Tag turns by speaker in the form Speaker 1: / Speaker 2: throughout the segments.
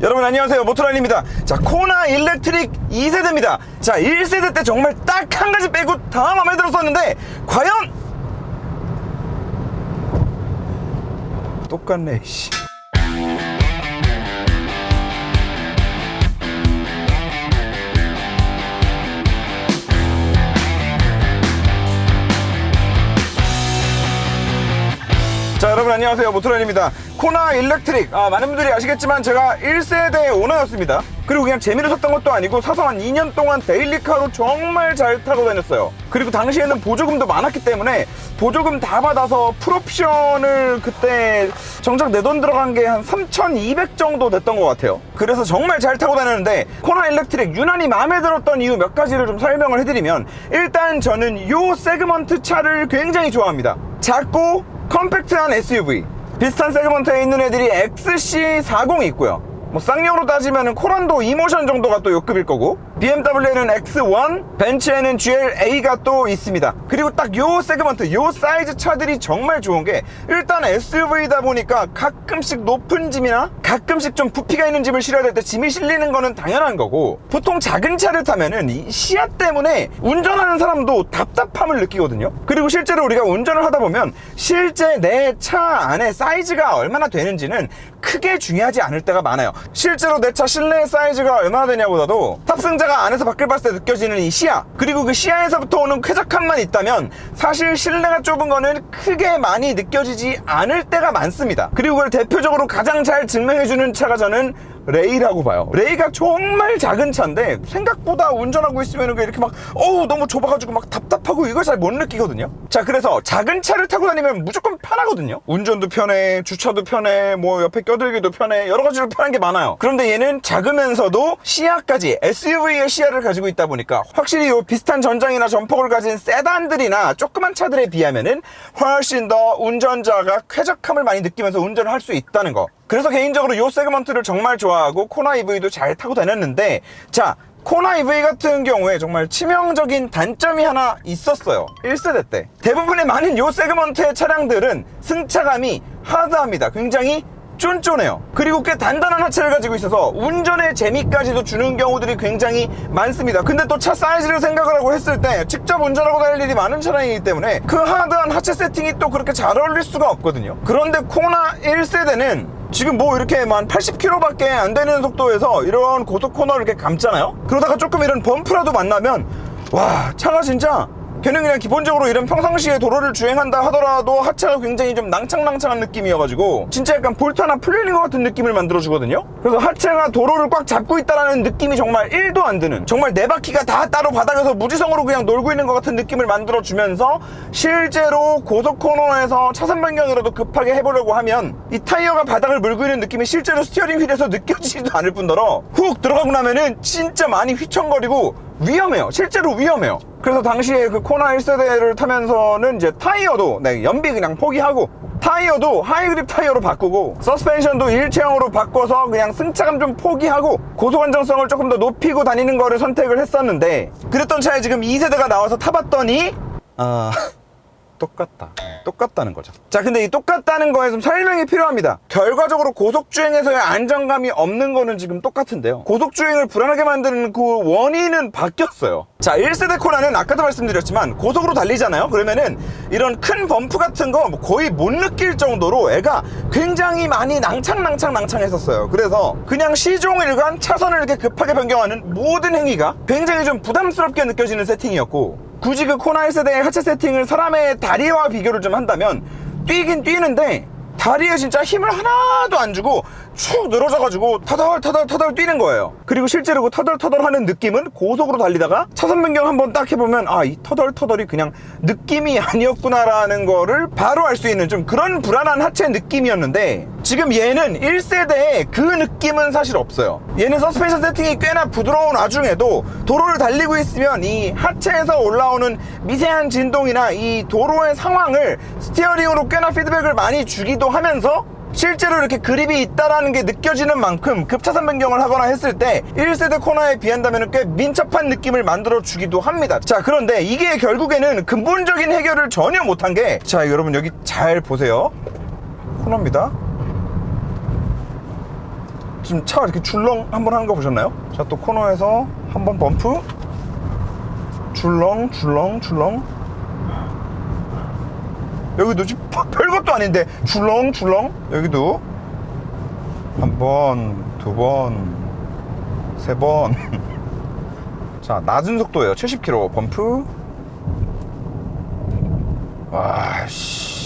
Speaker 1: 여러분 안녕하세요, 모토란입니다. 자, 코나 일렉트릭 2세대입니다. 자, 1세대 때 정말 딱 한 가지 빼고 다 마음에 들었었는데 과연 똑같네 씨. 자, 여러분 안녕하세요, 모토란입니다. 코나 일렉트릭, 많은 분들이 아시겠지만 제가 1세대 오너였습니다. 그리고 그냥 재미로 샀던 것도 아니고 사서 한 2년 동안 데일리카로 정말 잘 타고 다녔어요. 그리고 당시에는 보조금도 많았기 때문에 보조금 다 받아서 풀옵션을 그때 정작 내 돈 들어간 게 한 3,200 정도 됐던 것 같아요. 그래서 정말 잘 타고 다녔는데 코나 일렉트릭 유난히 마음에 들었던 이유 몇 가지를 좀 설명을 해드리면, 일단 저는 요 세그먼트 차를 굉장히 좋아합니다. 작고 컴팩트한 SUV, 비슷한 세그먼트에 있는 애들이 XC40이 있고요. 뭐 쌍용으로 따지면 코란도 이모션 정도가 또 요급일 거고, BMW에는 X1, 벤츠에는 GLA가 또 있습니다. 그리고 딱 요 세그먼트, 요 사이즈 차들이 정말 좋은 게, 일단 SUV다 보니까 가끔씩 높은 짐이나 가끔씩 좀 부피가 있는 짐을 실어야 될 때 짐이 실리는 거는 당연한 거고, 보통 작은 차를 타면은 이 시야 때문에 운전하는 사람도 답답함을 느끼거든요. 그리고 실제로 우리가 운전을 하다 보면 실제 내 차 안에 사이즈가 얼마나 되는지는 크게 중요하지 않을 때가 많아요. 실제로 내 차 실내 사이즈가 얼마나 되냐보다도 탑승자가 안에서 밖을 봤을 때 느껴지는 이 시야, 그리고 그 시야에서부터 오는 쾌적함만 있다면 사실 실내가 좁은 거는 크게 많이 느껴지지 않을 때가 많습니다. 그리고 그걸 대표적으로 가장 잘 증명해주는 차가 저는 레이라고 봐요. 레이가 정말 작은 차인데 생각보다 운전하고 있으면 이렇게 막 너무 좁아가지고 막 답답하고 이걸 잘 못 느끼거든요. 자, 그래서 작은 차를 타고 다니면 무조건 편하거든요. 운전도 편해, 주차도 편해, 뭐 옆에 껴들기도 편해, 여러 가지로 편한 게 많아요. 그런데 얘는 작으면서도 시야까지 SUV의 시야를 가지고 있다 보니까 확실히 요 비슷한 전장이나 전폭을 가진 세단들이나 조그만 차들에 비하면은 훨씬 더 운전자가 쾌적함을 많이 느끼면서 운전을 할 수 있다는 거. 그래서 개인적으로 요 세그먼트를 정말 좋아하고 코나 EV도 잘 타고 다녔는데, 자, 코나 EV 같은 경우에 정말 치명적인 단점이 하나 있었어요. 1세대 때 대부분의 많은 요 세그먼트의 차량들은 승차감이 하드합니다. 굉장히 쫀쫀해요. 그리고 꽤 단단한 하체를 가지고 있어서 운전의 재미까지도 주는 경우들이 굉장히 많습니다. 근데 또 차 사이즈를 생각을 하고 했을 때 직접 운전하고 다닐 일이 많은 차량이기 때문에 그 하드한 하체 세팅이 또 그렇게 잘 어울릴 수가 없거든요. 그런데 코나 1세대는 지금 뭐 이렇게 한 80km밖에 안 되는 속도에서 이런 고속 코너를 이렇게 감잖아요. 그러다가 조금 이런 범프라도 만나면 와, 차가 진짜 걔는 그냥 기본적으로 이런 평상시에 도로를 주행한다 하더라도 하체가 굉장히 좀 낭창낭창한 느낌이어가지고 진짜 약간 볼트 하나 풀리는 것 같은 느낌을 만들어주거든요. 그래서 하체가 도로를 꽉 잡고 있다는 느낌이 정말 1도 안 드는, 정말 네 바퀴가 다 따로 바닥에서 무지성으로 그냥 놀고 있는 것 같은 느낌을 만들어주면서 실제로 고속 코너에서 차선 변경이라도 급하게 해보려고 하면 이 타이어가 바닥을 물고 있는 느낌이 실제로 스티어링 휠에서 느껴지지도 않을 뿐더러 훅 들어가고 나면은 진짜 많이 휘청거리고 위험해요. 실제로 위험해요. 그래서 당시에 그 코나 1세대를 타면서는 이제 타이어도 연비 그냥 포기하고 타이어도 하이그립 타이어로 바꾸고 서스펜션도 일체형으로 바꿔서 그냥 승차감 좀 포기하고 고속 안정성을 조금 더 높이고 다니는 거를 선택을 했었는데, 그랬던 차에 지금 2세대가 나와서 타봤더니 똑같다는 거죠. 자, 근데 이 똑같다는 거에 좀 설명이 필요합니다. 결과적으로 고속주행에서의 안정감이 없는 거는 지금 똑같은데요, 고속주행을 불안하게 만드는 그 원인은 바뀌었어요. 자, 1세대 코나는 아까도 말씀드렸지만 고속으로 달리잖아요. 그러면은 이런 큰 범프 같은 거 거의 못 느낄 정도로 애가 굉장히 많이 낭창했었어요. 그래서 그냥 시종일관 차선을 이렇게 급하게 변경하는 모든 행위가 굉장히 좀 부담스럽게 느껴지는 세팅이었고, 굳이 그 코나 1세대의 하체 세팅을 사람의 다리와 비교를 좀 한다면 뛰긴 뛰는데 다리에 진짜 힘을 하나도 안 주고 축 늘어져가지고 터덜 뛰는 거예요. 그리고 실제로 그 터덜 하는 느낌은 고속으로 달리다가 차선 변경 한번 딱 해보면 이 터덜이 그냥 느낌이 아니었구나라는 거를 바로 알 수 있는 좀 그런 불안한 하체 느낌이었는데, 지금 얘는 1세대에 그 느낌은 사실 없어요. 얘는 서스펜션 세팅이 꽤나 부드러운 와중에도 도로를 달리고 있으면 이 하체에서 올라오는 미세한 진동이나 이 도로의 상황을 스티어링으로 꽤나 피드백을 많이 주기도 하면서 실제로 이렇게 그립이 있다라는 게 느껴지는 만큼 급차선 변경을 하거나 했을 때 1세대 코너에 비한다면 꽤 민첩한 느낌을 만들어 주기도 합니다. 자, 그런데 이게 결국에는 근본적인 해결을 전혀 못한 게, 자, 여러분 여기 잘 보세요. 코너입니다. 지금 차가 이렇게 출렁 한번 하는 거 보셨나요? 자, 또 코너에서 한번 범프 출렁 출렁 출렁. 여기도 지금 별것도 아닌데 출렁 출렁. 여기도 한 번, 두 번, 세 번. 자, 낮은 속도예요. 70km 범프. 와씨.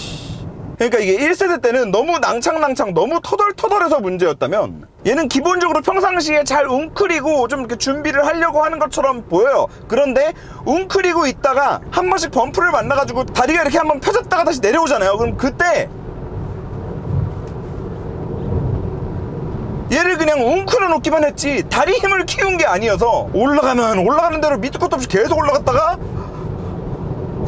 Speaker 1: 그러니까 이게 1세대 때는 너무 낭창낭창 너무 터덜터덜해서 문제였다면, 얘는 기본적으로 평상시에 잘 웅크리고 좀 이렇게 준비를 하려고 하는 것처럼 보여요. 그런데 웅크리고 있다가 한 번씩 범프를 만나가지고 다리가 이렇게 한번 펴졌다가 다시 내려오잖아요. 그럼 그때 얘를 그냥 웅크려 놓기만 했지 다리 힘을 키운 게 아니어서, 올라가면 올라가는 대로 밑도 끝도 없이 계속 올라갔다가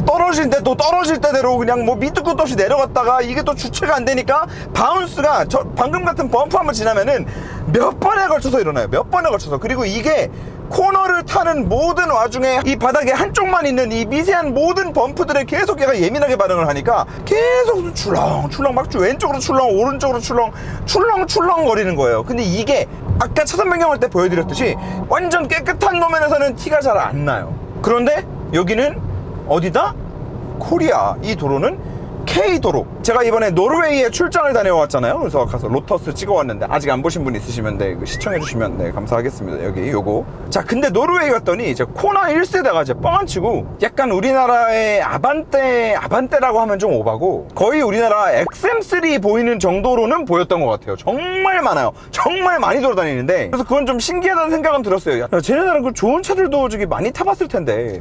Speaker 1: 떨어질 때 또 떨어질 때대로 그냥 뭐 밑도 끝도 없이 내려갔다가, 이게 또 주체가 안 되니까 바운스가 저 방금 같은 범프 한번 지나면은 몇 번에 걸쳐서 일어나요. 몇 번에 걸쳐서. 그리고 이게 코너를 타는 모든 와중에 이 바닥에 한쪽만 있는 이 미세한 모든 범프들에 계속 얘가 예민하게 반응을 하니까 계속 출렁출렁 막 왼쪽으로 출렁 오른쪽으로 출렁 거리는 거예요. 근데 이게 아까 차선 변경할 때 보여드렸듯이 완전 깨끗한 노면에서는 티가 잘 안 나요. 그런데 여기는 어디다? 코리아. 이 도로는 K도로. 제가 이번에 노르웨이에 출장을 다녀왔잖아요. 그래서 가서 로터스 찍어왔는데, 아직 안 보신 분 있으시면 시청해주시면 감사하겠습니다. 여기 요거. 자, 근데 노르웨이 갔더니 이제 코나 1세대가 이제 뻥 안 치고 약간 우리나라의 아반떼라고 하면 좀 오바고, 거의 우리나라 XM3 보이는 정도로는 보였던 것 같아요. 정말 많아요. 정말 많이 돌아다니는데, 그래서 그건 좀 신기하다는 생각은 들었어요. 야, 쟤네들은 그 좋은 차들도 저기 많이 타봤을 텐데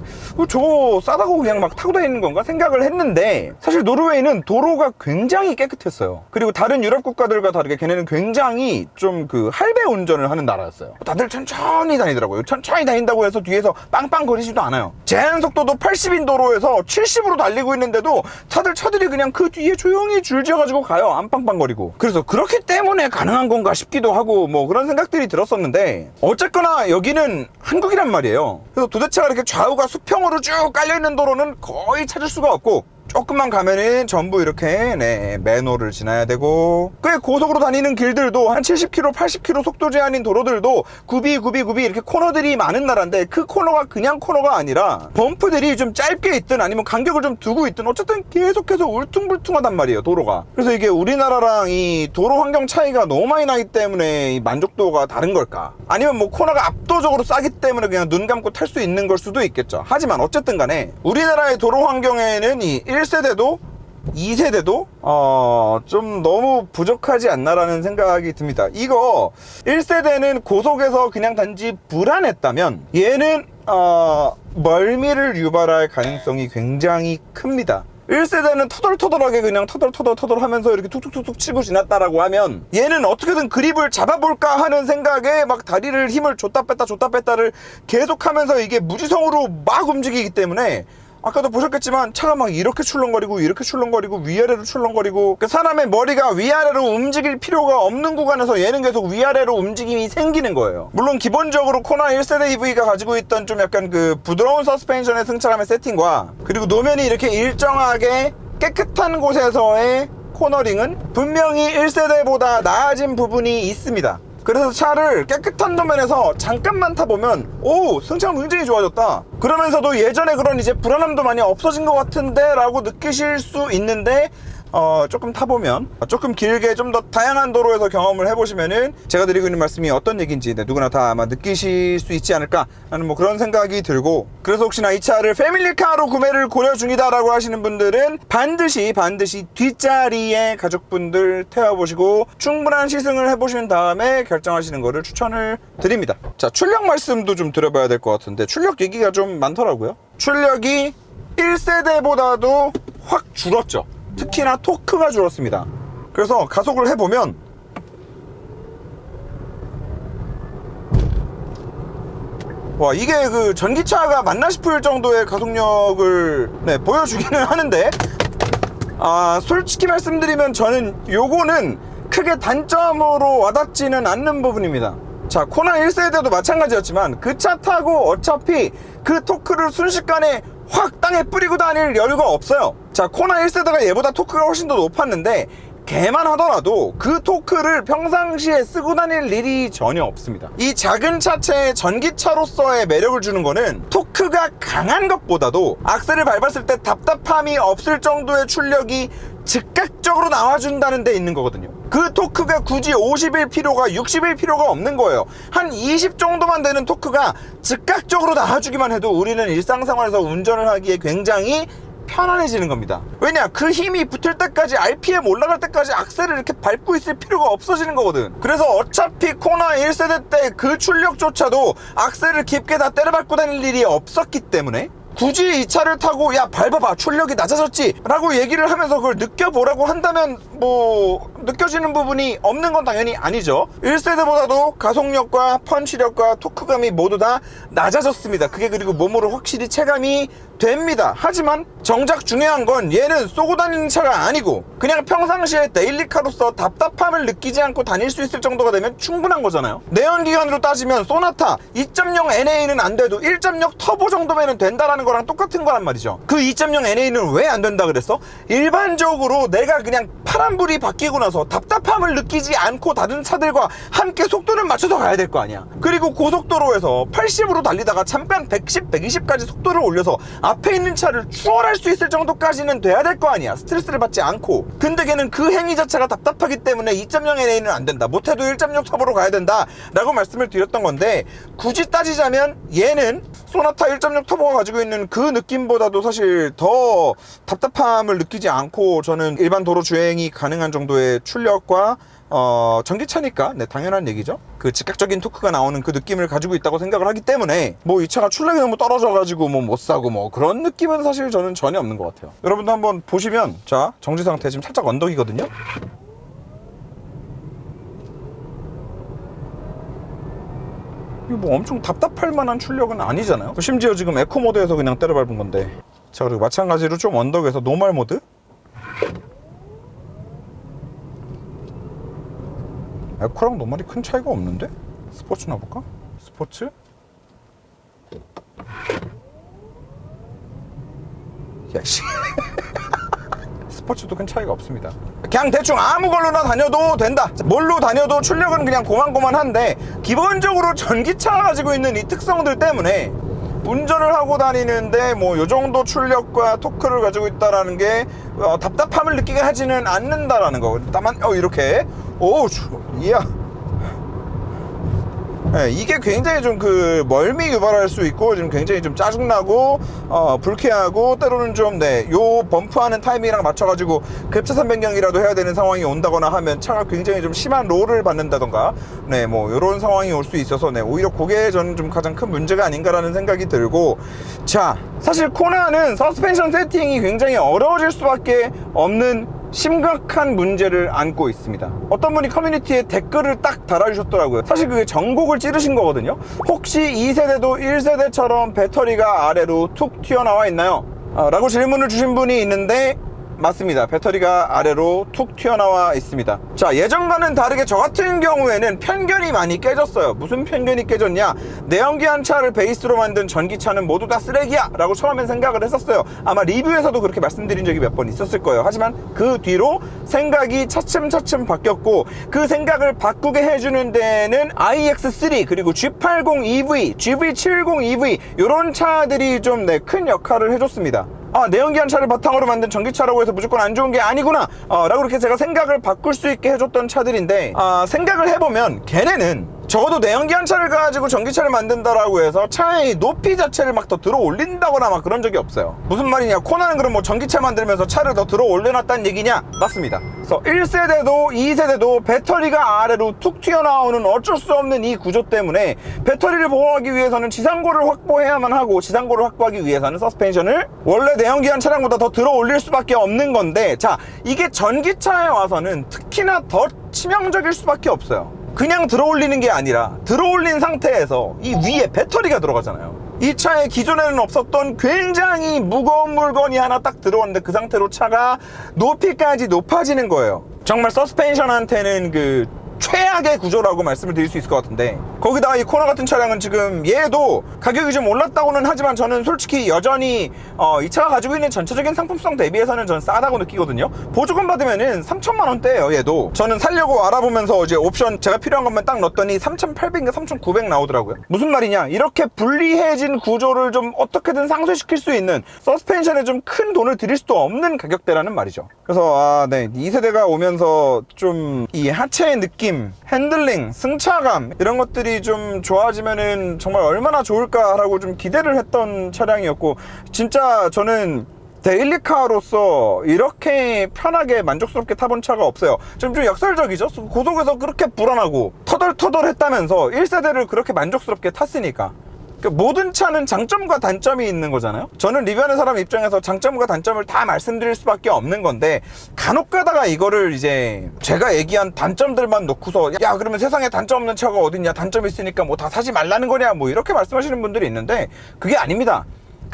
Speaker 1: 저거 싸다고 그냥 막 타고 다니는 건가 생각을 했는데, 사실 노르웨이는 도로가 굉장히 깨끗했어요. 그리고 다른 유럽 국가들과 다르게 걔네는 굉장히 좀 그 할배 운전을 하는 나라였어요. 다들 천천히 다니더라고요. 천천히 다닌다고 해서 뒤에서 빵빵 거리지도 않아요. 제한 속도도 80인 도로에서 70으로 달리고 있는데도 차들이 그냥 그 뒤에 조용히 줄지어가지고 가요. 안 빵빵거리고. 그래서 그렇기 때문에 가능한 건가 싶기도 하고 뭐 그런 생각들이 들었었는데, 어쨌거나 여기는 한국이란 말이에요. 그래서 도대체가 이렇게 좌우가 수평으로 쭉 깔려있는 도로는 거의 찾을 수가 없고, 조금만 가면은 전부 이렇게 맨홀을 지나야 되고, 꽤 고속으로 다니는 길들도 한 70km, 80km 속도 제한인 도로들도 굽이 이렇게 코너들이 많은 나라인데, 그 코너가 그냥 코너가 아니라 범프들이 좀 짧게 있든 아니면 간격을 좀 두고 있든 어쨌든 계속해서 울퉁불퉁하단 말이에요, 도로가. 그래서 이게 우리나라랑 이 도로 환경 차이가 너무 많이 나기 때문에 이 만족도가 다른 걸까? 아니면 뭐 코너가 압도적으로 싸기 때문에 그냥 눈 감고 탈 수 있는 걸 수도 있겠죠. 하지만 어쨌든 간에 우리나라의 도로 환경에는 이 1세대도 2세대도 좀 너무 부족하지 않나라는 생각이 듭니다. 이거 1세대는 고속에서 그냥 단지 불안했다면, 얘는 멀미를 유발할 가능성이 굉장히 큽니다. 1세대는 터덜터덜하게 그냥 터덜 하면서 이렇게 툭툭툭툭 치고 지났다라고 하면, 얘는 어떻게든 그립을 잡아볼까 하는 생각에 막 다리를 힘을 줬다 뺐다를 계속하면서 이게 무지성으로 막 움직이기 때문에, 아까도 보셨겠지만 차가 막 이렇게 출렁거리고 위아래로 출렁거리고, 그러니까 사람의 머리가 위아래로 움직일 필요가 없는 구간에서 얘는 계속 위아래로 움직임이 생기는 거예요. 물론 기본적으로 코나 1세대 EV가 가지고 있던 좀 약간 그 부드러운 서스펜션의 승차감의 세팅과, 그리고 노면이 이렇게 일정하게 깨끗한 곳에서의 코너링은 분명히 1세대보다 나아진 부분이 있습니다. 그래서 차를 깨끗한 도면에서 잠깐만 타보면 승차감 굉장히 좋아졌다, 그러면서도 예전에 그런 이제 불안함도 많이 없어진 것 같은데 라고 느끼실 수 있는데, 조금 타보면, 조금 길게 좀 더 다양한 도로에서 경험을 해보시면은 제가 드리고 있는 말씀이 어떤 얘기인지 누구나 다 아마 느끼실 수 있지 않을까 하는 뭐 그런 생각이 들고, 그래서 혹시나 이 차를 패밀리카로 구매를 고려 중이다 라고 하시는 분들은 반드시 뒷자리에 가족분들 태워보시고 충분한 시승을 해보신 다음에 결정하시는 거를 추천을 드립니다. 자, 출력 말씀도 좀 드려봐야 될 것 같은데, 출력 얘기가 좀 많더라고요. 출력이 1세대보다도 확 줄었죠. 특히나 토크가 줄었습니다. 그래서 가속을 해보면 와, 이게 그 전기차가 맞나 싶을 정도의 가속력을 보여주기는 하는데, 솔직히 말씀드리면 저는 요거는 크게 단점으로 와닿지는 않는 부분입니다. 자, 코나 1세대도 마찬가지였지만 그 차 타고 어차피 그 토크를 순식간에 확 땅에 뿌리고 다닐 여유가 없어요. 자, 코나 1세대가 얘보다 토크가 훨씬 더 높았는데 개만 하더라도 그 토크를 평상시에 쓰고 다닐 일이 전혀 없습니다. 이 작은 차체의 전기차로서의 매력을 주는 거는 토크가 강한 것보다도 악셀을 밟았을 때 답답함이 없을 정도의 출력이 즉각적으로 나와준다는 데 있는 거거든요. 그 토크가 굳이 50일 필요가 60일 필요가 없는 거예요. 한 20 정도만 되는 토크가 즉각적으로 나와주기만 해도 우리는 일상생활에서 운전을 하기에 굉장히 편안해지는 겁니다. 왜냐, 그 힘이 붙을 때까지, RPM 올라갈 때까지 악셀을 이렇게 밟고 있을 필요가 없어지는 거거든. 그래서 어차피 코나 1세대 때 그 출력조차도 악셀을 깊게 다 때려밟고 다닐 일이 없었기 때문에 굳이 이 차를 타고 야 밟아봐 출력이 낮아졌지 라고 얘기를 하면서 그걸 느껴보라고 한다면 뭐 느껴지는 부분이 없는 건 당연히 아니죠. 1세대보다도 가속력과 펀치력과 토크감이 모두 다 낮아졌습니다. 그게 그리고 몸으로 확실히 체감이 됩니다. 하지만 정작 중요한 건 얘는 쏘고 다니는 차가 아니고 그냥 평상시에 데일리카로서 답답함을 느끼지 않고 다닐 수 있을 정도가 되면 충분한 거잖아요. 내연기관으로 따지면 소나타 2.0 NA는 안 돼도 1.6 터보 정도면 된다라는 거랑 똑같은 거란 말이죠. 그 2.0 NA는 왜 안 된다 그랬어? 일반적으로 내가 그냥 파란불이 바뀌고 나서 답답함을 느끼지 않고 다른 차들과 함께 속도를 맞춰서 가야 될 거 아니야. 그리고 고속도로에서 80으로 달리다가 잠깐 110, 120까지 속도를 올려서 앞에 있는 차를 추월할 수 있을 정도까지는 돼야 될 거 아니야. 스트레스를 받지 않고. 근데 걔는 그 행위 자체가 답답하기 때문에 2.0 NA는 안 된다, 못해도 1.6 터보로 가야 된다 라고 말씀을 드렸던 건데, 굳이 따지자면 얘는 소나타 1.6 터보가 가지고 있는 그 느낌보다도 사실 더 답답함을 느끼지 않고 저는 일반 도로 주행이 가능한 정도의 출력과 전기차니까 네, 당연한 얘기죠. 그 즉각적인 토크가 나오는 그 느낌을 가지고 있다고 생각을 하기 때문에 뭐 이 차가 출력이 너무 떨어져가지고 뭐 못 사고 뭐 그런 느낌은 사실 저는 전혀 없는 것 같아요. 여러분도 한번 보시면, 자, 정지 상태 지금 살짝 언덕이거든요. 이거 뭐 엄청 답답할 만한 출력은 아니잖아요. 심지어 지금 에코 모드에서 그냥 때려 밟은 건데. 자, 그리고 마찬가지로 좀 언덕에서 노멀 모드. 에코랑 노멀이 큰 차이가 없는데? 스포츠 나볼까? 스포츠? 야씨. 스포츠도 큰 차이가 없습니다. 그냥 대충 아무 걸로나 다녀도 된다. 뭘로 다녀도 출력은 그냥 고만고만한데 기본적으로 전기차가 가지고 있는 이 특성들 때문에 운전을 하고 다니는데 뭐 요 정도 출력과 토크를 가지고 있다라는 게 답답함을 느끼게 하지는 않는다라는 거. 다만 이렇게 이야. 네, 이게 굉장히 좀 그 멀미 유발할 수 있고 지금 굉장히 좀 짜증나고 불쾌하고 때로는 좀 요 범프하는 타이밍이랑 맞춰가지고 급차선 변경이라도 해야 되는 상황이 온다거나 하면 차가 굉장히 좀 심한 롤을 받는다던가 뭐 요런 상황이 올 수 있어서 오히려 그게 저는 좀 가장 큰 문제가 아닌가라는 생각이 들고, 자, 사실 코나는 서스펜션 세팅이 굉장히 어려워질 수밖에 없는 심각한 문제를 안고 있습니다. 어떤 분이 커뮤니티에 댓글을 딱 달아주셨더라고요. 사실 그게 전곡을 찌르신 거거든요. 혹시 2세대도 1세대처럼 배터리가 아래로 툭 튀어나와 있나요? 라고 질문을 주신 분이 있는데, 맞습니다. 배터리가 아래로 툭 튀어나와 있습니다. 자, 예전과는 다르게 저 같은 경우에는 편견이 많이 깨졌어요. 무슨 편견이 깨졌냐? 내연기관 차를 베이스로 만든 전기차는 모두 다 쓰레기야 라고 처음엔 생각을 했었어요. 아마 리뷰에서도 그렇게 말씀드린 적이 몇 번 있었을 거예요. 하지만 그 뒤로 생각이 차츰차츰 바뀌었고, 그 생각을 바꾸게 해주는 데는 iX3 그리고 G80 EV, GV70 EV 이런 차들이 좀 큰 역할을 해줬습니다. 내연기관 차를 바탕으로 만든 전기차라고 해서 무조건 안 좋은 게 아니구나 라고 이렇게 제가 생각을 바꿀 수 있게 해줬던 차들인데, 생각을 해보면 걔네는 적어도 내연기관 차를 가지고 전기차를 만든다라고 해서 차의 높이 자체를 막 더 들어 올린다거나 막 그런 적이 없어요. 무슨 말이냐, 코나는 그럼 뭐 전기차 만들면서 차를 더 들어 올려놨다는 얘기냐? 맞습니다. 그래서 1세대도 2세대도 배터리가 아래로 툭 튀어나오는 어쩔 수 없는 이 구조 때문에 배터리를 보호하기 위해서는 지상고를 확보해야만 하고, 지상고를 확보하기 위해서는 서스펜션을 원래 내연기관 차량보다 더 들어 올릴 수밖에 없는 건데, 자, 이게 전기차에 와서는 특히나 더 치명적일 수밖에 없어요. 그냥 들어 올리는 게 아니라 들어 올린 상태에서 이 위에 배터리가 들어가잖아요. 이 차에 기존에는 없었던 굉장히 무거운 물건이 하나 딱 들어오는데 그 상태로 차가 높이까지 높아지는 거예요. 정말 서스펜션한테는 그 최악의 구조라고 말씀을 드릴 수 있을 것 같은데, 거기다 이 코나 같은 차량은 지금 얘도 가격이 좀 올랐다고는 하지만 저는 솔직히 여전히 이 차가 가지고 있는 전체적인 상품성 대비해서는 전 싸다고 느끼거든요. 보조금 받으면은 3천만 원대예요. 얘도 저는 살려고 알아보면서 이제 옵션 제가 필요한 것만 딱 넣었더니 3,800인가 3,900 나오더라고요. 무슨 말이냐, 이렇게 불리해진 구조를 좀 어떻게든 상쇄시킬 수 있는, 서스펜션에 좀 큰 돈을 들일 수도 없는 가격대라는 말이죠. 그래서 네, 2세대가 오면서 좀 이 하체의 느낌, 핸들링, 승차감 이런 것들이 좀 좋아지면은 정말 얼마나 좋을까라고 좀 기대를 했던 차량이었고, 진짜 저는 데일리카로서 이렇게 편하게 만족스럽게 타본 차가 없어요. 좀 역설적이죠. 고속에서 그렇게 불안하고 터덜터덜했다면서 1세대를 그렇게 만족스럽게 탔으니까. 모든 차는 장점과 단점이 있는 거잖아요. 저는 리뷰하는 사람 입장에서 장점과 단점을 다 말씀드릴 수밖에 없는 건데, 간혹 가다가 이거를 이제 제가 얘기한 단점들만 놓고서 야 그러면 세상에 단점 없는 차가 어딨냐, 단점 있으니까 뭐 다 사지 말라는 거냐, 뭐 이렇게 말씀하시는 분들이 있는데 그게 아닙니다.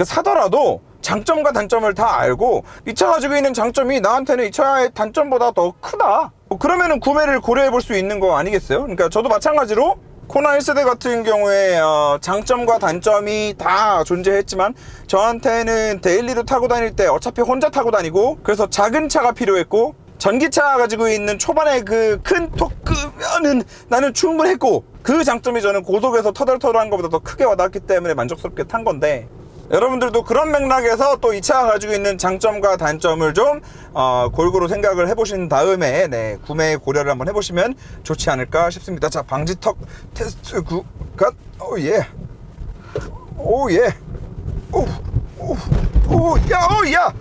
Speaker 1: 사더라도 장점과 단점을 다 알고 이 차 가지고 있는 장점이 나한테는 이 차의 단점보다 더 크다, 그러면은 구매를 고려해 볼 수 있는 거 아니겠어요? 그러니까 저도 마찬가지로 코나 1세대 같은 경우에 장점과 단점이 다 존재했지만, 저한테는 데일리로 타고 다닐 때 어차피 혼자 타고 다니고 그래서 작은 차가 필요했고, 전기차 가지고 있는 초반에 그 큰 토크면은 나는 충분했고, 그 장점이 저는 고속에서 터덜터덜한 것보다 더 크게 와닿았기 때문에 만족스럽게 탄 건데, 여러분들도 그런 맥락에서 또 이 차가 가지고 있는 장점과 단점을 좀 골고루 생각을 해보신 다음에 네, 구매 고려를 한번 해보시면 좋지 않을까 싶습니다. 자, 방지턱 테스트 구간. 오예, 오예, 오야.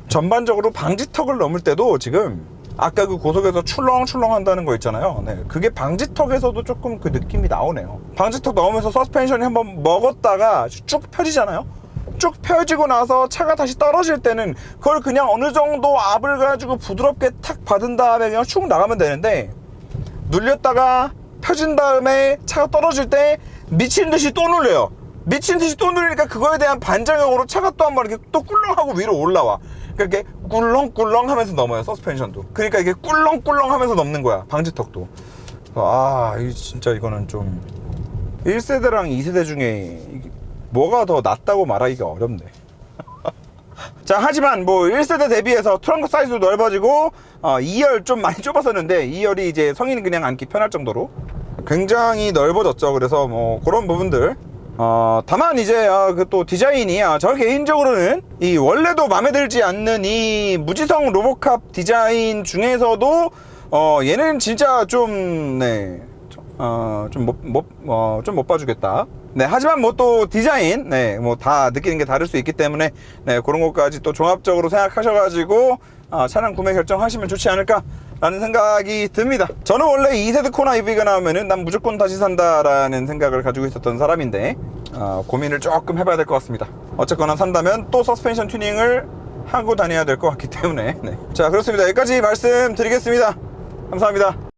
Speaker 1: 전반적으로 방지턱을 넘을 때도 지금 아까 그 고속에서 출렁출렁 한다는 거 있잖아요. 네, 그게 방지턱에서도 조금 그 느낌이 나오네요. 방지턱 넘으면서 서스펜션이 한번 먹었다가 쭉 펴지잖아요. 쭉 펴지고 나서 차가 다시 떨어질 때는 그걸 그냥 어느 정도 압을 가지고 부드럽게 탁 받은 다음에 그냥 쭉 나가면 되는데, 눌렸다가 펴진 다음에 차가 떨어질 때 미친듯이 또 눌려요. 미친듯이 또 눌리니까 그거에 대한 반작용으로 차가 또 한 번 이렇게 또 꿀렁하고 위로 올라와. 그러니까 이렇게 꿀렁꿀렁 하면서 넘어요, 서스펜션도. 그러니까 이게 꿀렁꿀렁 하면서 넘는 거야, 방지턱도. 이 진짜 이거는 좀 1세대랑 2세대 중에 뭐가 더 낫다고 말하기가 어렵네. 자, 하지만 뭐 1세대 대비해서 트렁크 사이즈도 넓어지고 2열 좀 많이 좁았었는데 2열이 이제 성인이 그냥 앉기 편할 정도로 굉장히 넓어졌죠. 그래서 뭐 그런 부분들, 다만 이제 그 또 디자인이 저 개인적으로는 이 원래도 마음에 들지 않는 이 무지성 로보캅 디자인 중에서도 얘는 진짜 좀 못 봐주겠다. 네, 하지만 뭐 또 디자인, 네, 뭐 다 느끼는 게 다를 수 있기 때문에 네, 그런 것까지 또 종합적으로 생각하셔가지고 차량 구매 결정하시면 좋지 않을까 라는 생각이 듭니다. 저는 원래 2세대 코나 EV가 나오면은 난 무조건 다시 산다라는 생각을 가지고 있었던 사람인데 고민을 조금 해봐야 될 것 같습니다. 어쨌거나 산다면 또 서스펜션 튜닝을 하고 다녀야 될 것 같기 때문에 네. 자, 그렇습니다. 여기까지 말씀드리겠습니다. 감사합니다.